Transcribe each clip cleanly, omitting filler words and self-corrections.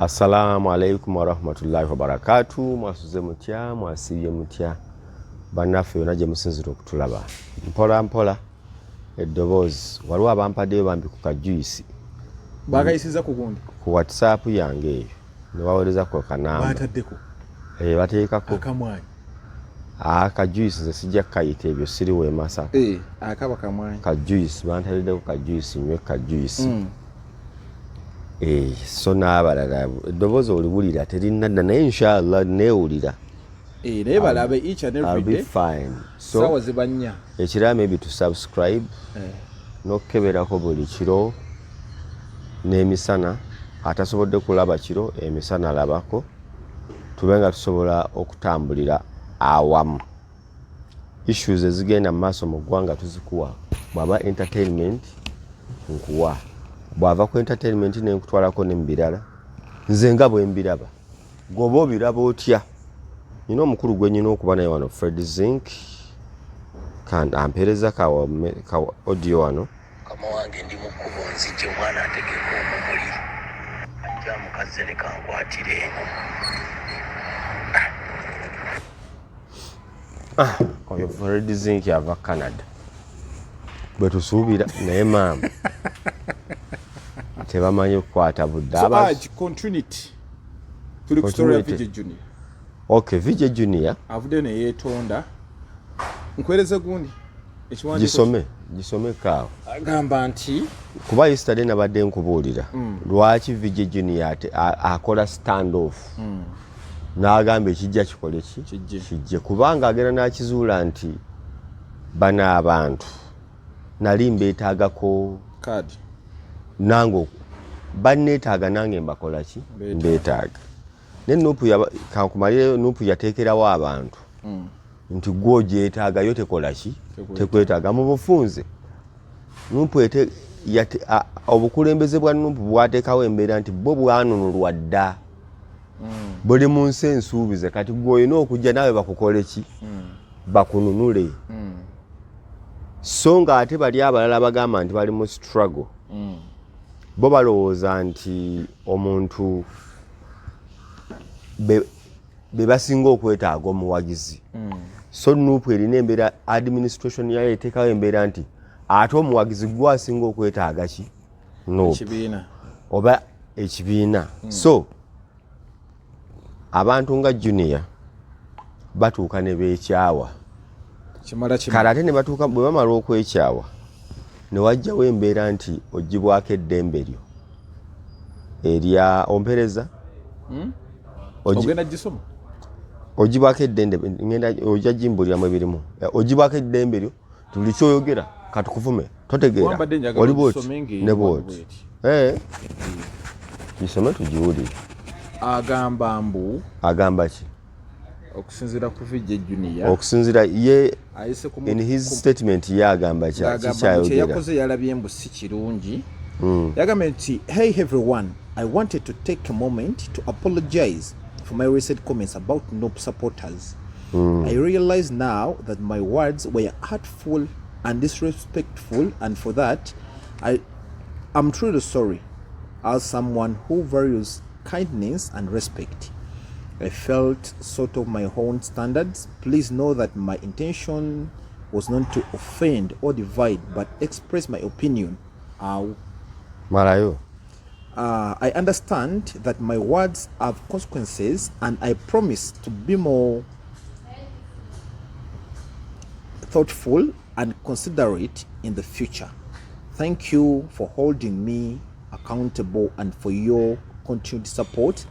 Assalamu alaikum wa rahmatullahi wa barakatuh. Mwasuze mutya, mwasibye mutya. Bannaffe yonna gye musinzira okutulaba. Mpola mpola eddoboozi waliwo abampadde bambi ku kajuisi. Bagayisiza ku gundi. Ku WhatsApp yange eyo. Ne baweereza ku kanamba. Bataddeko. Bateekako. Akamwanyi. Kajuisi nze sijja kayita ebyo siri we Masaka. Akaba kamwanyi. Kajuisi bantaliddeko kajuisi nywe kajuisi. So n'abalala eddoboozi oliwulira terinadda naye inshallah neewulira. Naye balabe each and every day. I'll be fine. So sawa zibanya. Ekira maybe to subscribe. N'okkeberako buli kiro n'emisana atasobodde kulaba kiro emisana alabako tubenga tusobola okutambulira awamu. Issues ezigenda mu maaso mu ggwanga tuzikuwa. Bwaba entertainment nkuwa. Bwava ku entertainment n'enkutwalako n'embirala nze nga bwe mbiraba goba obiraba otya nina omukulu gwe nyina okuba naye wano Fred Zinc kan ampereza ka audio wano kama wange ndi mukubo nzije omwana ategeka omumuli ajja mukazi ne kankwatire oyo Fred Zinc ava Canada bwe tusuubira naye maama tebamanyi okukwata budde continuity tuli ku story ya VJ Junior. Okay, VJ Junior avude ne yetonda nkwereze gundi gisome kaawo agamba nti kuba yesterday nabadde nkubuulira lwaki VJ Junior akola stand off n'agamba ekijja kikole kijje kubanga agenda n'akizuula nti bana abantu nali mbeetaagako kadi nango banneetaaga nange mbakola ki mbeetaaga ne nupu kankumalire nupu yateekerawo abantu nti gwo gyetaaga yo tekola ki tekwetaaga mu bufunze nupu obukulembeze bwa nupu bwateekawo embeera nti bwo bwanunulwa dda buli mu nsi ensuubize kati gw'olina okujja naawe bakukole ki bakununule so nga ate bali abalala bagamba nti bali mu struggle bo balowooza nti omuntu be basinga okwetaaga omuwagizi so nupu erina embeera administration yayo eteekawo embeera nti ate omuwagizi gwe asinga okwetaaga ki oba ekibiina so abantu nga Junior batuuka ne beekyawa kale ate ne batuuka bwe bamala okwekyawa ne wajjawo embeera nti ogibwako eddembe lyo erya ompereza ogenda gisoma ogibwako eddembe ngenda ojja jimbuliramu ebirimu ogibwako eddembe lyo tuli kyoyogera katukuvume totegeera oli bwoti ne bwoti gisome tugiwulire agamba ki okusinzira ku VJ Junior okusinzira ye in his statement yagamba kye yakoze yalabye mbu si kirungi yagamba nti hey everyone, I wanted to take a moment to apologize for my recent comments about Nope supporters. I realize now that my words were hurtful and disrespectful, and for that I'm truly sorry. As someone who values kindness and respect, I felt sort of my own standards. Please know that my intention was not to offend or divide, but express my opinion. Marayo. I understand that my words have consequences, and I promise to be more thoughtful and considerate in the future. Thank you for holding me accountable and for your continued support.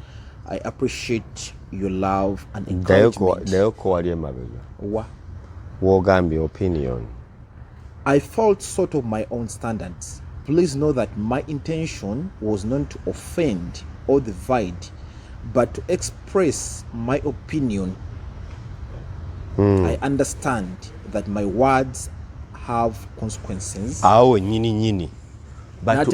I appreciate your love and encouragement. Opinion. I felt sort of my own standards. Please know that my intention was not to offend or divide, but to express my opinion. I understand that my words have consequences. But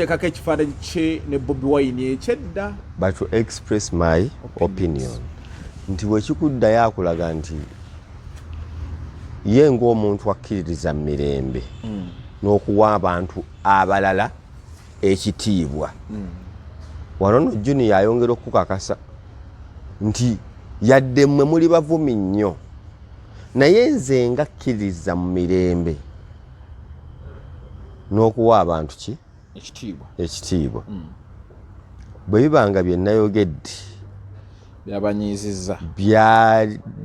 to express my opinion. Nti wekikuddayo akulaga nti ye ng'omuntu akkiririza mirembe n'okuwa abantu abalala ekitiibwa wano Junior ayongera okukakasa nti yadde mmwe muli bavumi nnyo naye nze nga kkiriza mu mirembe n'okuwa abantu ki ekitiibwa bwe bibanga bye nayogedde byabanyiizizza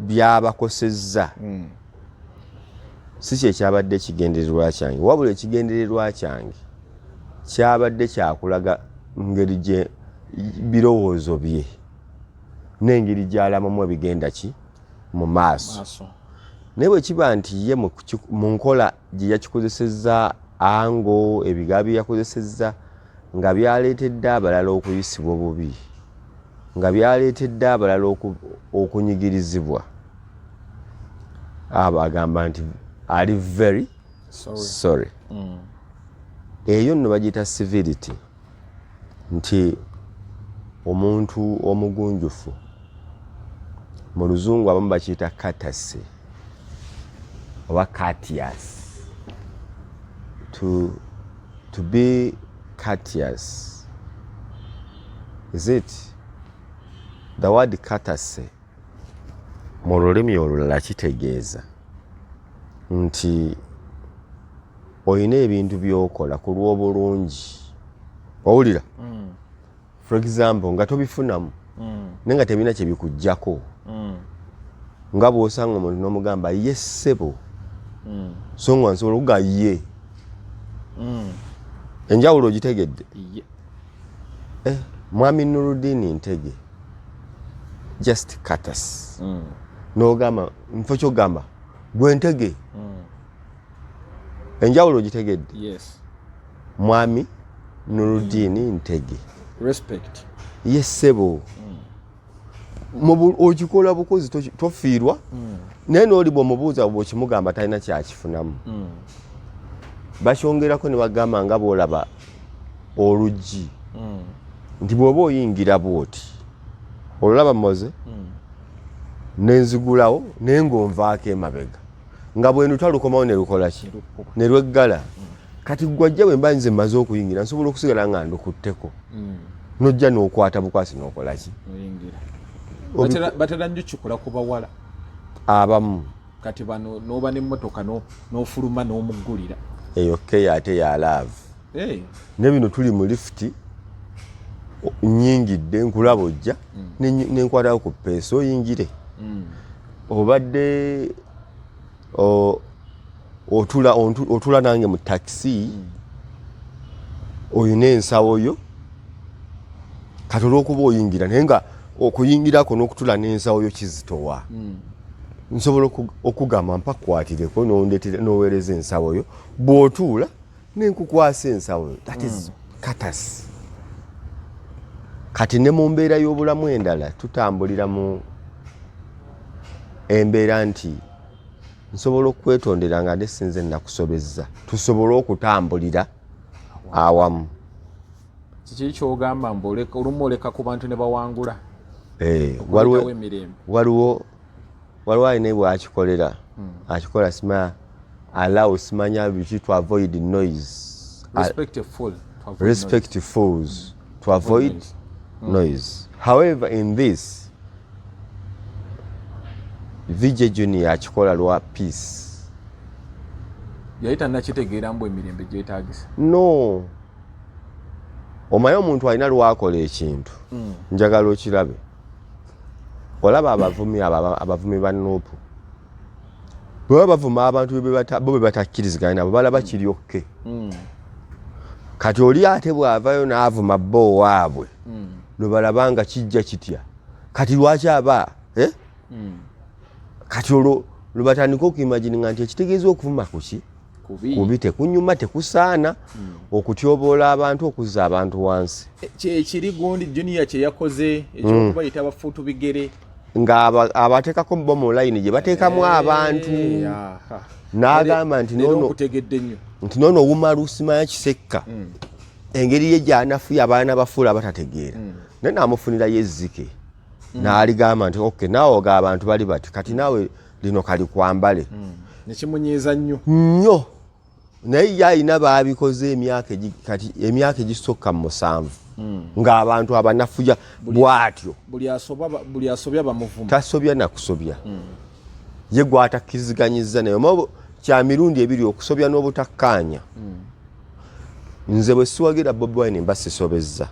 byabakosezza si kyekyabadde ekigendererwa kyange wabula ekigendererwa kyange kyabadde kyakulaga ngeri gye birowoozo bye n'engeri gy'alamumu ebigenda ki mu maaso naye bwe kiba nti ye mu nkola gye yakikozesezza ango ebigambo bye yakozesezza nga byaleetedde abalala okuyisibwa obubi nga byaleetedde abalala okunyigirizibwa abo agamba nti ali very sorry. Eyo nno bagiyita civility nti omuntu omugunjufu mu luzungu abamu bakiyita courtesy oba courteous to be courteous. Is it the word courtesy mu lulimi olulala kitegeeza nti oyina ebintu by'okola ku lw'obulungi owulira for example nga tobifunamu naye nga tebina kye bikuggyako nga bw'osanga omuntu n'omugamba ye ssebo so nga nsobola okuga ye enjawulo ogitegedde mwami Noordeen Ntege just courtesy n'ogamba nfo kyogamba gwe Ntege enjawulo ogitegedde mwami Noordeen Ntege respect ye ssebo okikola bukozi tofiirwa naye n'oli bw'omubuuza bw'okimugamba talina kyakifunamu bakyongerako ne bagamba nga bw'olaba oluggi nti bw'oba oyingira bw'oti olulaba mmoze nenzigulawo naye ng'onvaako emabega nga bwe talukomawo ne lukola ki ne lweggala kati gwajja bwe mba nze mmaze okuyingira nsobola okusigala nga ndukutteko nojja n'okwata bukwasi n'okola ki batera nnyo kikola ku bawala abamu kati bano n'oba n'emmotoka n'ofuluma n'omuggulira eyo keya ate ya love ne bino tuli mu lifuti nnyingidde nkulaba ojja nenkwatako ku peesa oyingire obadde otula nange mu takisi oyina ensawo yo kati olw'okuba oyingira naye nga okuyingirako n'okutula n'ensawo yo kizitowa nsobola okugamba mpakwatireko n'oweereza ensawo yo bw'otuula nenkukwasa ensawo yo that is courtesy. Kati ne mu mbeera y'obulamu endala tutambulira mu embeera nti nsobola okwetondera nga nde sinze nakusobezza tusobole okutambulira awamu. Kiki kyogamba mboleka olumu oleka ku bantu ne bawangula waliwo alina bwakikolera akikola simanya biki to avoid noise. Respect fools to avoid noise. However, in this VJ Junior akikola lwa peace. Yaita nakitegeera mbwe emirembe gyetaagisa. No. Omayo omuntu alina lwakola ekintu njagala okirabe. Olaba abavumi ba Nuupu bwe bavuma abantu bo be batakkiriziganya nabo balaba kiryokke. Kati oli ate bw'avayo n'avuma bo waabwe lwe balaba nga kijja kitya kati lwaki aba kati olwo lwe batandika okuimagininga nti ekitegeeza okuvuma kuki kubi tekunyuma tekusaana okutyoboola abantu okuzza abantu wansi. Ekiri gundi Junior kye yakoze ekyokubayita abafuutu bigere nga abateekako bomu line gye bateekamu abantu n'agamba nti noono owumalu simanya kisekka engeri ye gy'anafuye abaana bafuula abatategeera naye n'amufunirayo ezzike n'aligamba nti okay naawe oga abantu bali bati kati naawe lino kalikwambale nekimunyiiza nnyo naye ye alina baabikoze emyaka egisukka mu 7 ng'abantu abanafuja bw'atyo buli asobya bamuvuma tasobya nakusobya ye gw'atakkiriziganyiza naye oba kya mirundi ebiri okusobya n'obutakkaanya nze bwe siwagira Bobiwine mba sisobezza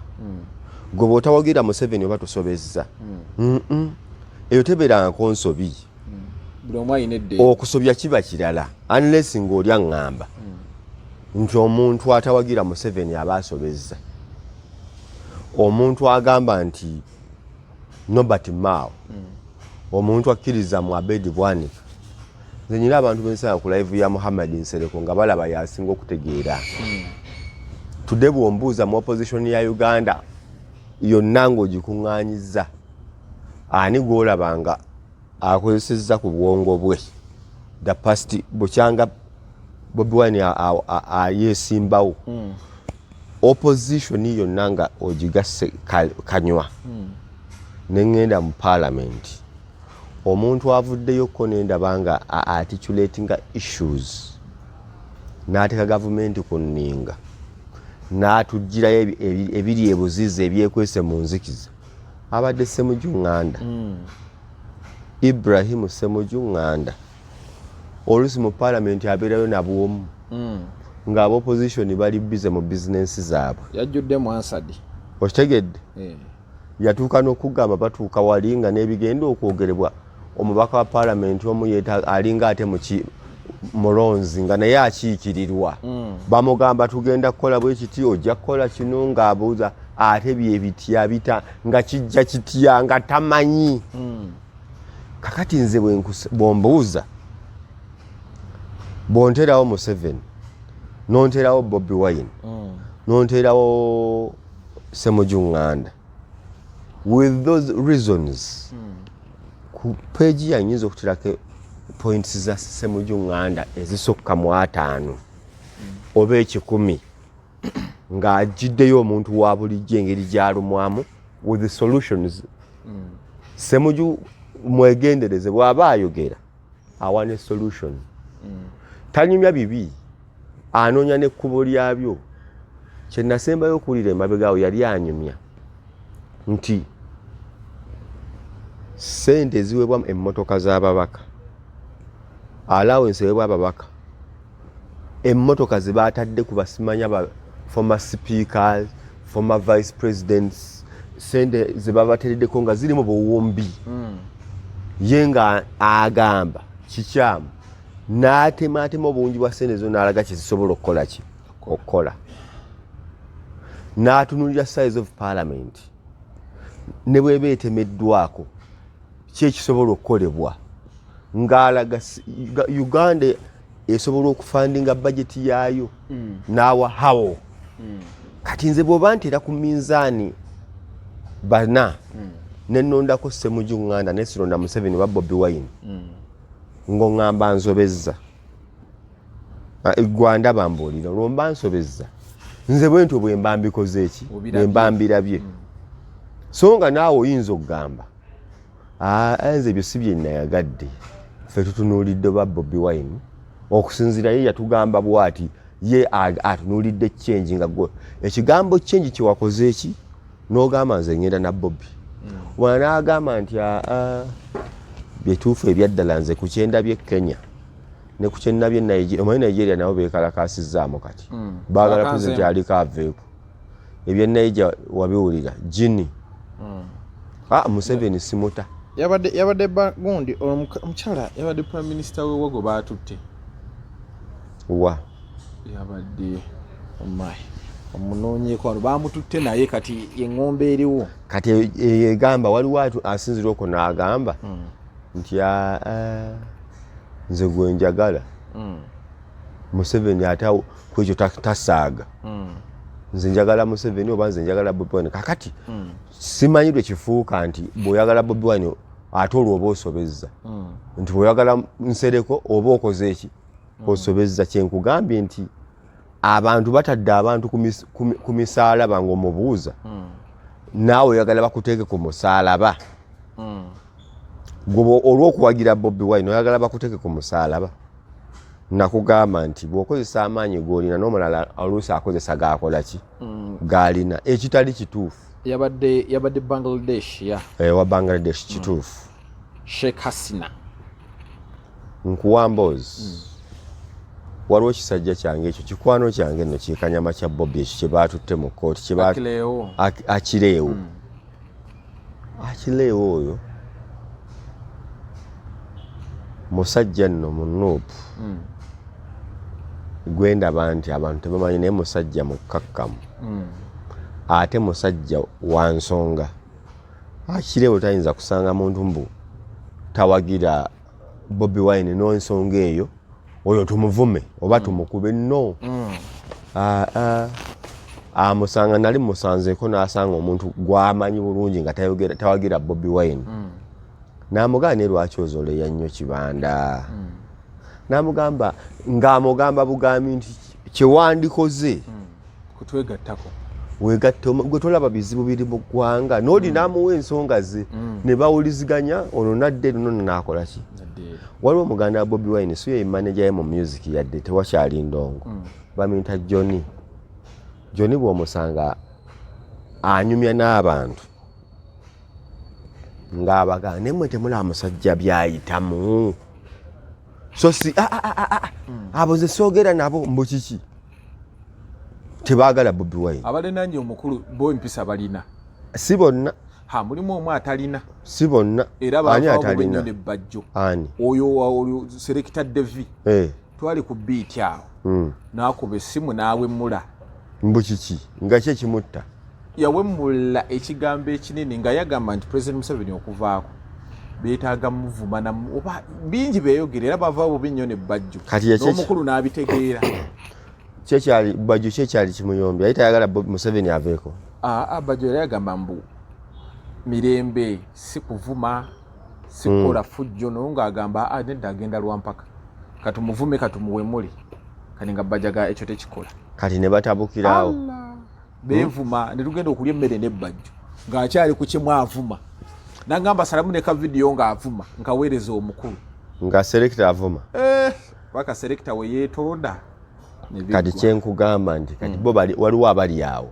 gwe bw'otawagira Museveni oba tosobezza eyo tebeerangako nsobi buli omu alina eddeeyi okusobya kiba kirala unless ng'oli aŋŋamba nti omuntu atawagira Museveni aba asobezza omuntu agamba nti Nobert Mao omuntu akkiriza mu Abedi Bwanika nze nyina abantu bensanga ku live ya Muhammad Nsereko nga balaba yasinga okutegeera tudde bw'ombuuza mu opposition ya Uganda yonna ng'ogikuŋŋaanyizza ani gw'olabanga akozesezza ku bwongo bwe the past bukyanga Bobiwine ayesimbawo opposition yonna nga ogigasse kanywa neŋŋenda mu parliament omuntu avuddeyoko nendaba nga articulatinga issues n'ateeka gavumenti ku nninga n'atugirayo ebiri ebuzizi ebyekwese mu nzikiza abadde Ssemujju Nganda Ibrahim Ssemujju Nganda oluusi mu parliament abeerayo nabwomu ng'aba opposition bali bize mu bizinensi zaabwe yajjudde mu Ansadi okitegedde yatuuka n'okugamba batuuka wali nga n'ebigenda okwogerebwa omubaka wa parliament omu alinga ate mulonzi nga naye akiikirirwa bamugamba tugenda kukola bwe kiti ojja kukola kino ng'abuuza ate byebitya bita nga kijja kitya nga tamanyi kakati nze bwombuuza bonterawo Museveni nonterawo Bobiwine nonterawo Ssemujju Nganda with those reasons ku peji yanyinza okutirako points za Ssemujju Nganda ezisukka mu 5 oba 10 ng'ajjiddeyo omuntu wa bulijjo engeri gy'alumwamu with the solutions Ssemujju mwegendereze bw'aba ayogera awane solution tanyumya bibi anoonya n'ekkubo lyabyo kye nasembayo okuwulira emabegaawo yali anyumya nti sente eziweebwa emmotoka z'ababaka allowance eweebwa ababaka emmotoka ze baatadde ku basimanya ba former speakers former vice presidents sente ze babatereddeko nga ziri mu buwumbi ye nga agamba kikyamu n'atemaatema obungi bwa sente zo n'alaga kye zisobola okukola ki okukola n'atunuulira size of parliament ne bweba etemeddwako ki ekisobola okukolebwa ng'alaga Uganda esobola okufandinga bajeti yaayo n'awa hawo kati nze bw'oba nteera ku minzaani bana nennondako Ssemujju Nganda nesironda Museveni wa Bobiwine ng'oŋŋamba nsobezza Gwanda bambuulira olwomba nsobezza nze bwentyo bwe mba mbikoze eki bwe mba mbirabye so nga naawe oyinza okugamba nze ebyo si bye nayagadde ffe tutunuulidde ba Bobiwine okusinziira ye yatugamba bw'ati ye atunuulidde change nga gwe ekigambo change kye wakoze eki n'ogamba nze ngenda na Bobi wala n'agamba nti byetuufu ebyaddala nze ku kyendabye Kenya ne ku kyendabye Nigeria omanyi Nigeria nabo beekalakaasizzaamu kati baagala pulezidenti aliko aveeko ebya Nigeria wabiwulira Gini Museveni simuta yabadde bagundi omukyala yabadde prime minister wewago baatutte wa yabadde omunoonyeeko wano bamututte naye kati yeŋŋombe eriwo kati egamba waliwo asinzira okwo n'agamba nti nze gwe njagala Museveni ate ku ekyo tasaaga nze njagala Museveni oba nze njagala Bobiwine kakati simanyi lwe kifuuka nti bw'oyagala Bobiwine ate olwo oba osobezza nti bw'oyagala Nsereko oba okoze eki osobezza kyenkugambye nti abantu batadde abantu ku misaalaba ng'omubuuza naawe oyagala bakuteeke ku musaalaba gwe olw'okuwagira Bobiwine oyagala bakuteeke ku musaalaba nakugamba nti bw'okozesa amaanyi g'olina n'omulala oluusi akozesa gaakola ki gaalina ekitali kituufu. Yabadde Bangladesh wa Bangladesh kituufu. Sheikh Hasina nkuwa mboozi waliwo ekisajja kyange ekyo kikwano kyange nno kikanyama kya Bobi ekyo kye baatutte mu kkooti akireewo oyo musajja nno munuupu gwendaba nti abantu tebamanyi naye musajja mukkakkamu ate musajja wa nsonga akireewo tayinza kusanga muntu mbu tawagira Bobiwine n'ensonga eyo oyo tumuvume oba tumukube no amusanga nali musanzeeko n'asanga omuntu gwamanyi bulungi nga tawagira Bobiwine n'amugamba ne lwaki ozoleya nnyo kibanda n'amugamba ng'amugamba bugambi nti kyewandikoze kutwegattako wegatte gwe tolaba bizibu biri mu ggwanga n'oli n'amuwa ensonga ze ne bawuliziganya ono nadde luno n'akola ki. Waliwo omuganda wa Bobiwine si ye manager ye mu music yadde tewakyali ndongo bamuyita Johnny bw'omusanga anyumya n'abantu ng'abagamba nemwe temulaba musajja byayitamu so si abo ze soogera nabo mbu kiki tebaagala Bobiwine abalenanye omukulu bo empisa balina si bonna mulimu omu atalina si bonna era baatalina ne bajjo ani oyo Selector Devi twali ku beat awo n'akuba essimu n'awemmula mbu kiki nga kye kimutta yawemmula ekigambo ekinene nga yagamba nti President Museveni okuvaako beetaaga muvuma oba bingi beeyogera era bavaawo bubi nnyo ne bajjo n'omukulu n'abitegeera bajjo kyekyali kimuyombya yali tayagala Museveni aveeko bajjo yali yagamba mbu mirembe si kuvuma si kukola fujjo naye ng'agamba nedda agenda lwampaka katumuvume katumuwemule kati nga bajjaga ekyo tekikola kati ne batabukirawo beevuma ne tugenda okulya emmere n'ebbajjo ng'akyali ku kyemu avuma nagamba salamu ne ka vidiyo ng'avuma nkaweereza omukulu nga Selector avuma paka Selector we yeetonda kati kyenkugamba nti kati bo waliwo abali awo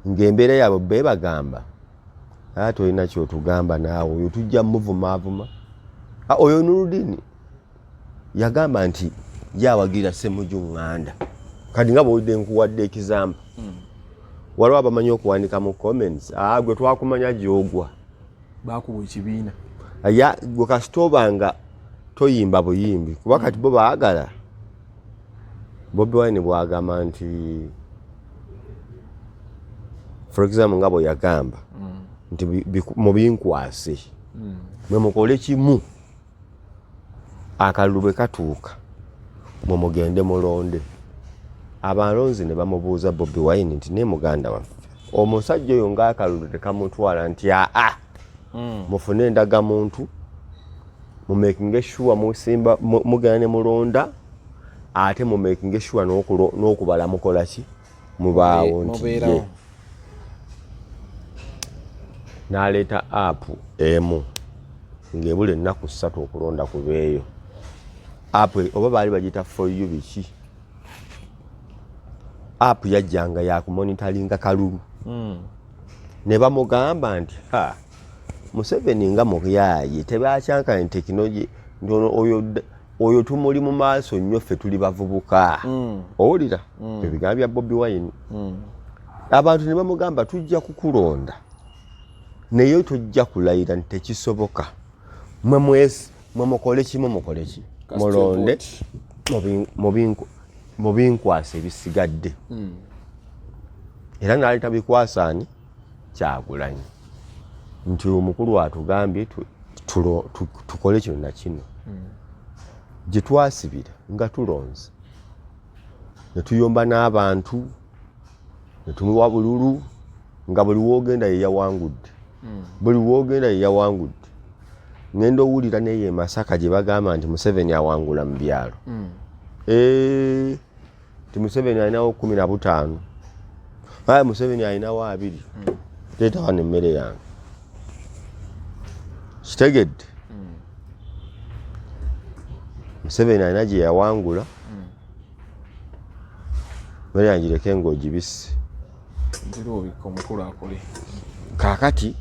ng'embeera yaabwe beebagamba ate olina kyotugamba naawe oyo tujja muvumaavuma oyo Noordeen yagamba nti yawagira Ssemujju Nganda kati nga bwolidde nkuwadde ekizamba waliwo abamanyi okuwandika mu comments gwe twakumanya gy'ogwa baakuwa ekibiina gwe kasitobanga toyimba buyimbi kuba kati bo baagala Bobiwine bwagamba nti for example nga bwe yagamba nti mubinkwase mwe mukole kimu akalulu bwe katuuka mwe mugende mulonde abalonzi ne bamubuuza Bobiwine nti ne muganda waffe omusajja oyo ng'akalulu tekamutwala nti mufune endagamuntu mu making sure musimba mugenda ne mulonda ate mu making sure n'okubala mukola ki mubaawo nti n'aleeta app emu ng'ebula ennaku 3 okulonda kubeeyo app oba baali bagita for you biki app yajjanga yakumonitalinga kalulu ne bamugamba nti Museveni nga mukyaye tebakyankanya tekinologi oyo tumuli mu maaso nnyo ffe tuli bavubuka owulira ebigambo bya Bobiwine abantu ne bamugamba tujja kukulonda naye tojja kulayira nti tekisoboka mwe mukole kimu mukole ki mulonde mubinkwasa ebisigadde era n'aleeta bikwasaani Kyagulanyi nti omukulu atugambye tukole kino na kino gye twasibira nga tulonze ne tuyomba n'abantu ne tumuwa bululu nga buli woogenda ye yawangudde buli woogenda ye yawangudde ngenda owulira naye Masaka gye bagamba nti Museveni awangula mu byalo ti Museveni alinawo 15 Museveni alinawo 2 leeta wano emmere yange kitegedde Museveni alina gye yawangula mmere yange gireke ng'ogibisse. Ndirobika omukulu akole. Kaakati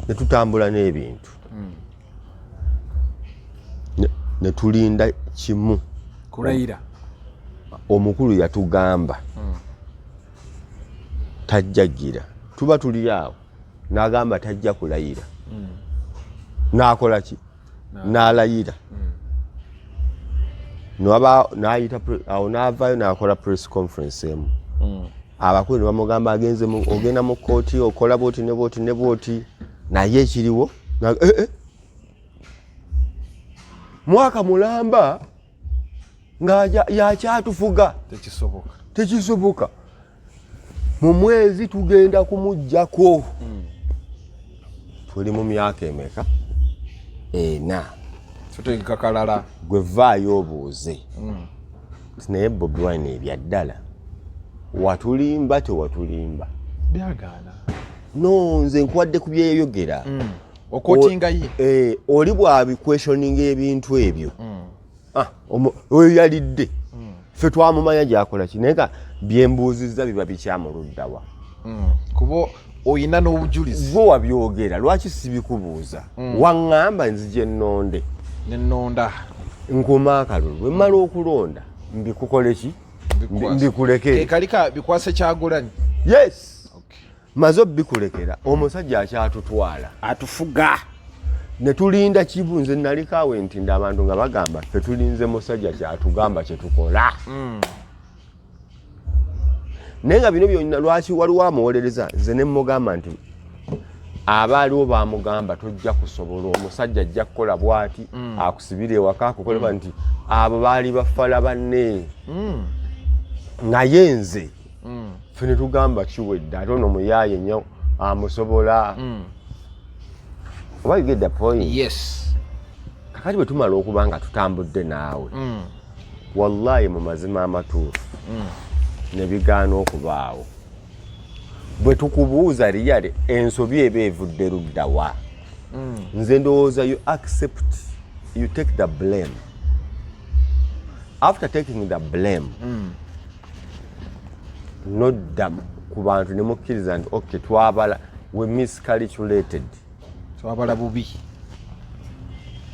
ne tutambula n'ebintu ne tulinda kimu kulayira. Omukulu yatugamba tajja gira, tuba tuli awo n'agamba tajja kulayira. N'akola ki? N'alayira. N'ayita awo n'avaayo n'akola press conference emu. Abakulu ne bamugamba ogenda mu kkooti okola bwoti ne bwoti ne bwoti, naye ekiriwo mwaka mulamba nga yakyatufuga. Tekisoboka. Mu mwezi tugenda kumuggyako. Tuli mu myaka emeka? 4. Sotegeka kalala. Gwe vaayo obuuze. Naye Bobiwine ebya ddala watulimba tewatulimba? Byagaana. No, nze nkuwadde ku byeyogera. Okootinga ye. Oli bw'abiquestioninga ebintu ebyo. Oyo yalidde. Ffe twamumanya gy'akola ki, naye byembuuzizza biba bikyamuluddawa. Kuba oyina n'obujulizi. Gwe wabyogera, lwaki sibikubuuza? Waŋŋamba nzije nnonde. Ne nnonda. Nkuma akalulu. Bwe mmala okulonda, mbikukole ki? Mbikulekere. Kalika bikwase Kyagulanyi. Yes. Maze bikulekera. Omusajja akyatutwala. Atufuga. Ne tulinda kibu, nze nalikaawe nti abantu nga bagamba ffe tulinze musajja kyatugamba kye tukola. Naye nga bino byonna lwaki waliwo amuwolereza, nze ne mmugamba nti abaaliwo baamugamba tojja kusobola, omusajja ajja kukola bw'ati akusibire ewaka akukoleba nti abo baali bafala banne. Naye nze ffe ne tugamba kiwedde ate ono muyaaye nnyo amusobola. Oba you get the point? Yes. Kakati bwe tumala okuba nga tutambudde naawe, wallahi mu mazima amatuufu ne bigaana okubaawo. Bwe tukubuuza liyale ensobi eba evudde luddawa. Nze ndowooza you accept, you take the blame. After taking the blame, nodda ku bantu ne mukkiriza nti okay, twabala, we miscalculated. Twabala bubi.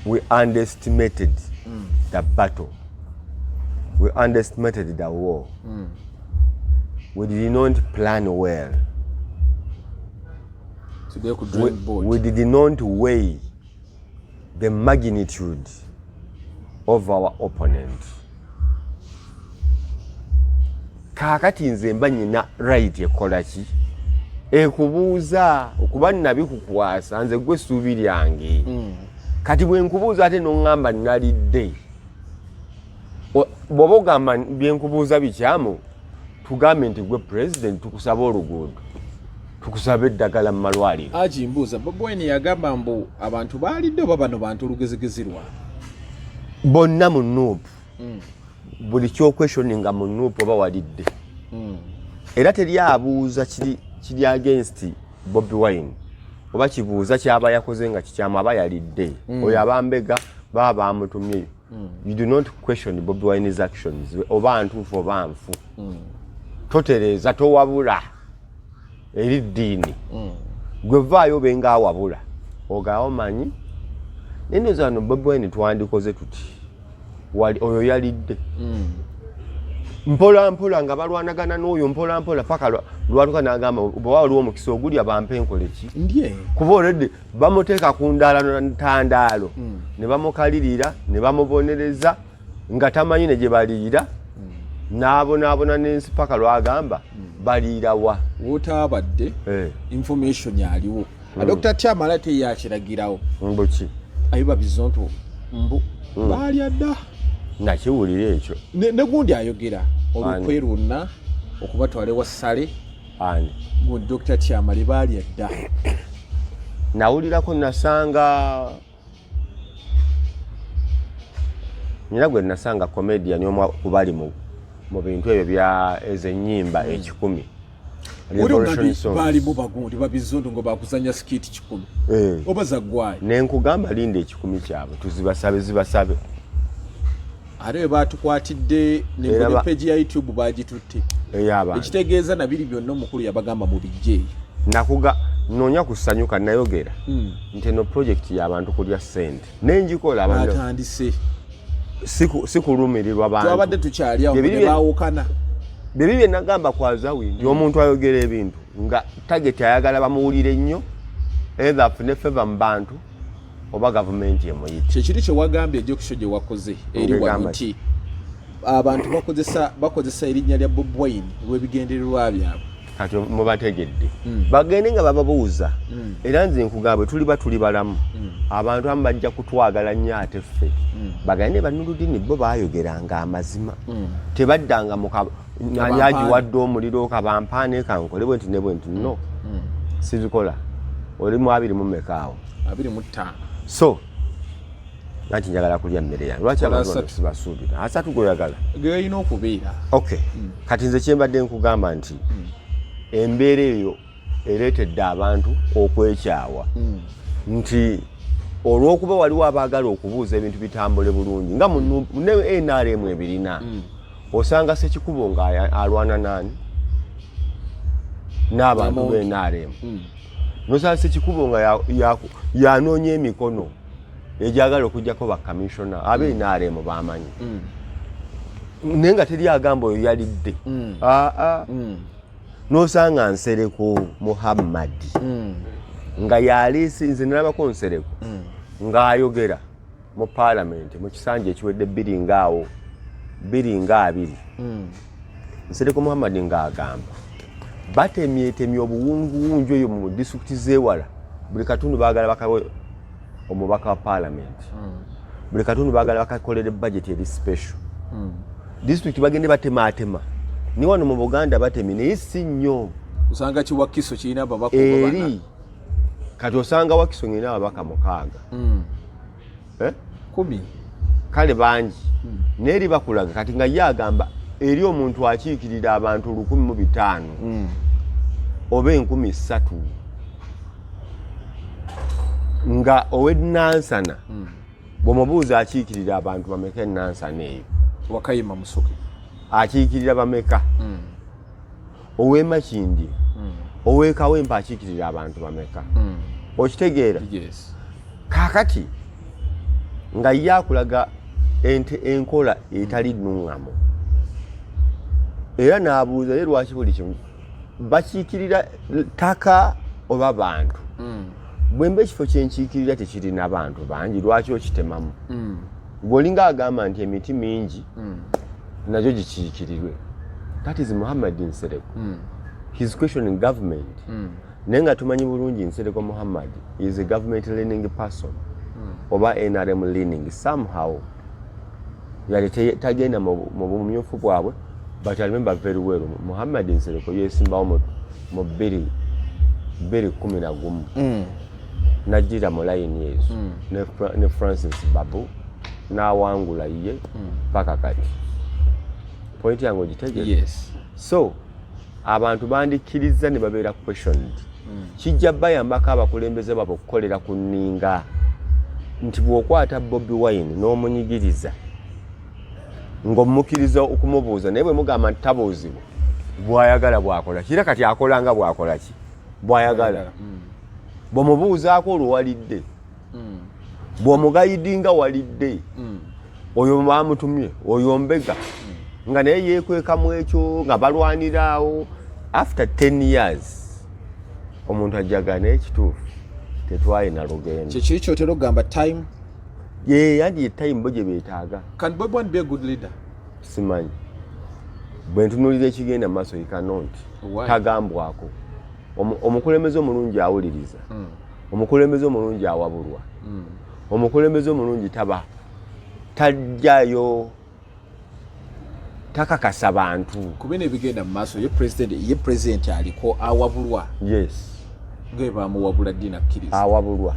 We underestimated the battle. We underestimated the war. We did not plan well. We did not weigh the magnitude of our opponent. Kaakati nze mba nyina right ekola ki? Ekubuuza okuba nabikukwasa nze gwe ssuubi lyange. Kati bwe nkubuuza ate n'oŋŋamba nalidde. Bw'oba ogamba bye nkubuuza bikyamu, tugambe nti gwe president tukusaba oluguudo, tukusaba eddagala mu malwaliro. Mbuuza Bobiwine yagamba mbu abantu baalidde oba bano bantu olugezigezirwa? Bonna mu nuupu. Buli kyokweshoninga mu nuupu oba walidde. Era teri abuuza kiri against Bobiwine oba kibuuza kyaba yakoze nga kikyamu aba yalidde. Oyo abambega baba bamutumye. You do not question Bobiwine's actions oba ntuufu oba nfu. Totereeza towabula eri ddiini. Gwe vaayo benga awabula ogaawo manyi nene zano Bobiwine twandikoze tuti oyo yalidde. Mpola mpola nga balwanagana n'oyo mpola mpola paka lwatuka n'agamba bwe waliwo omukisa ogulya bampe enkole ki? Ndiye. Kuba olwedde bamuteeka ku ndaala ntandaalo ne bamukalirira ne bamubonereza nga tamanyi ne gye baliira n'abonaabona n'ensi paka lwagamba baliira wa. Wootaabadde information yaliwo. Dr. Tyamala teyakiragirawo. Mbuki? Ayuba Bizonto mbu baalya dda. Nakiwulira ekyo. Ne gundi ayogera olukweruna okubatwala ewa ssale. Ani? Gundi Dr. Tyamala baalya dda. Nawulirako nasanga nyina gwe nasanga comedian omu kubali mu bintu ebyo bya ezennyimba 10. Bali mu bagundi Babizondo ngo bakuzanya skit 10. Oba za gwai. Ne nkugamba linde 10 kyabo tuzibasabe zibasabe. ate batukwatidde ne page ya YouTube bagitutte ekitegeeza nabiri byonna omukulu yabagamba mu bijje nakuga nonya kusanyuka nayogera nti no project y'abantu kulya sente nenjikola abantu atandise sikulumirirwa abantu twabadde tukyali awo ne baawukana bye bye nagamba kwazawi ndi omuntu ayogera ebintu nga target ayagala bamuwulire nnyo either afune favor mu bantu oba gavumenti emuyita kyekiri kye wagambye ejjokisho gye wakoze eri wano nti abantu bakozesa erinnya lya Bobiwine olw'ebigendererwa byabwe kati mubategedde bagende nga bababuuza era nze nkugamba tuli balamu abantu amu bajja kutwagala nnyo ate ffe bagende banuludini bo baayogeranga amazima tebaddanga yagiwadde omuliro kabampaane kankole bwe nti ne bwe nti no sizikola oli mu 25 awo 25 so nanti njagala kulya mmere yange lwaki abantu sibasuubira asatu goyagala geyina okubeera okay kati nze kyembadde nkugamba nti embeera eyo ereetedde abantu okwekyawa nti olw'okuba waliwo abaagala okubuuza ebintu bitambule bulungi nga ne NRM ebirina osanga Sekikubo nga alwana nani n'abantu be NRM nosanga Sekikubo nga yanoonya emikono ejagala okujjako bakamishona abe NRM bamanyi naye nga teri agamba oyo yalidde nosanga Nsereko Muhammad nga yalisi nze nalabako Nsereko nga ayogera mu parliament mu kisanja ekiwedde 2 Nsereko Muhammad nga agamba batemye obuwunguwunju eyo mu district zewala buli katundu baagala bakawe omubaka wa parliament buli katundu baagala bakakolera budget eri special district bagende batema ni wano mu Buganda batemye naye si nnyo usanga Wakiso kirina babako eri kati osanga Wakiso ngina ababaka 10 kale bangi neri bakulaga kati nga yagamba eri omuntu akiikirira abantu 1,500 oba 3,000 nga owednansana bwomubuuza akiikirira abantu bameka enansana eyo Wakayima Musoke akiikirira bameka ow'Emakindi ow'Ekawempe akiikirira abantu bameka okitegeera kakati nga yakulaga enkola etali nnungamu era n'abuuza ye lwaki buli kimu bakiikirira ttaka oba bantu bwemba ekifo kyenkiikirira tekirina bantu bangi lwaki okitemamu gweolinga agamba nti emiti mingi najo gikiikirirwe that is Muhammad Nsereko his questioning government naye nga tumanyi bulungi Nsereko Muhammad is a government leaning person oba NRM leaning somehow yali tagenda mu bumyufu bwabwe but I remember very well Muhammad Nsereko yesimbawo mu 2011 najira mu line yesu ne Francis Babu n'awangula ye paka kati point yango gitegeeza so abantu bandikiriza ne babeera questioned kijja bayambako abakulembeze babo okukolera ku nninga nti bw'okwata Bobiwine n'omunyigiriza ng'omukiriza okumubuuza naye bwe mugamba nti tabuuzibwa bw'ayagala bw'akola kira kati akola nga bw'akola ki bw'ayagala bw'omubuuzaako olwo walidde bw'omugayidinga walidde oyo bamutumye oyo mbega nga naye yeekwekamu ekyo nga balwaniraawo after 10 years omuntu ajjaga naye ekituufu tetwalina lugendo kyekiri kyotera okugamba time yandi time bo gye beetaaga can Bobiwine be a good leader simanyi bwe ntunuulira ekigenda mu maaso ikanonti tagambwako omukulembeze omulungi awuliriza omukulembeze omulungi awabulwa omukulembeze omulungi tajjayo takakasa bantu kubina ebigenda mu maaso ye president aliko awabulwa yes nge bamuwabula dina kkiriza awabulwa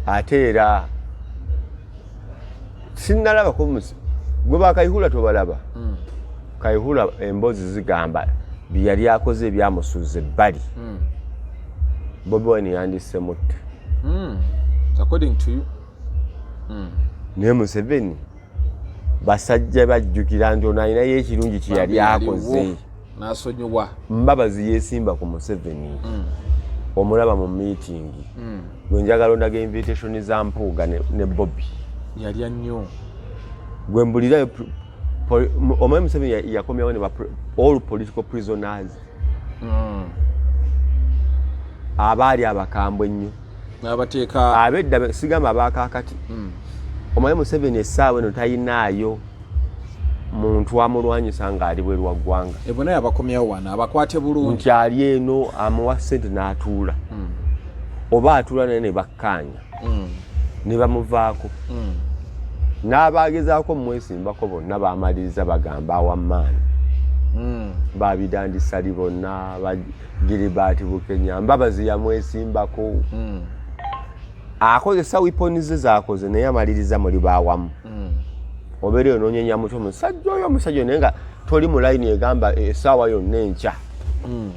ate era sinnalabako gwe bakayihula tobalaba kayihula emboozi zigamba byeyali akoze ebyamusuuza ebbali Bobiwine yandisse mutte according to you naye Museveni basajja bajjukira nti ono alinayo ekirungi kye yali akoze n'asonyiwa Mbabazi yeesimba ku Museveni omulaba mu meeting gwe njagala ondaga invitation za Mpuuga ne Bobby yalya nnyo gwe mbulira omwami Museveni yakomyawo ne all political prisoners abaali abakambwe ennyo n'abateeka abedda sigamba abaakaakati omwami Museveni essaawa eno tayinaayo muntu amulwanyisa ng'ali bweru wa ggwanga ebona yabakomyawo wano abakwate bulungi nti ali eno amuwa ssente n'atuula oba atuula naye ne bakkaanya ne bamuvaako n'abaagezaako mumwesimbako bonna baamaliriza bagamba awammaani babidandisali bonna Gilibert Bukenya Mbabazi yamwesimbako akozesa weapons ze zaakoze naye amaliriza muli baawamu obeera onoonyenya muto omusajja oyo omusajja naye nga toli mu layini egamba essaawa yonna enkya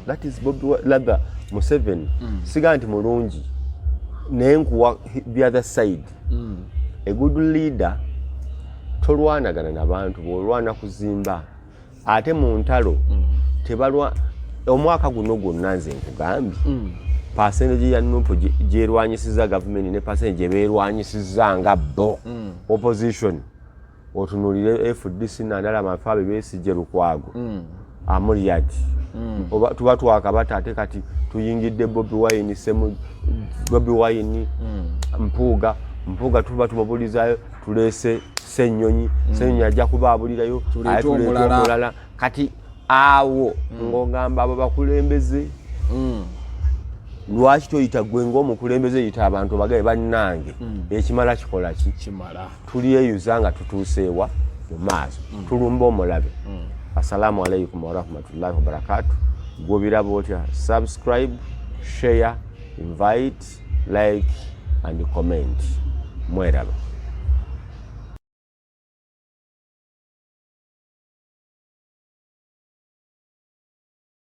that is Bobi Museveni siga nti mulungi naye nkuwa the other side a good leader tolwanagana n'abantu bw'olwana kuzimba ate mu ntalo tebalwa omwaka guno gwonna nze nkugambye percentage ya Nuupu gyerwanyisiza gavumenti ne percentage gye beerwanyisiza nga bo opposition otunulire FDC nandala Mafaabe Besigye Lukwago Amuriat tuba twakabata ate kati tuyingidde Bobiwine Bobiwine Mpuuga tuba tubabulizayo tuleese Ssennyonyi ajja kubaabulirayo tuleeta omulala kati awo ng'ogamba abo bakulembeze lwaki toyita gwe ng'omukulembeze yita abantu bagabe bannange ekimala kikola ki kimala tuliyeyuza nga tutuuseewa mu maaso tulumba omulabe assalamu alaikum warahmatullahi wabarakatuh gwobiraba otya subscribe share invite like and comment mweraba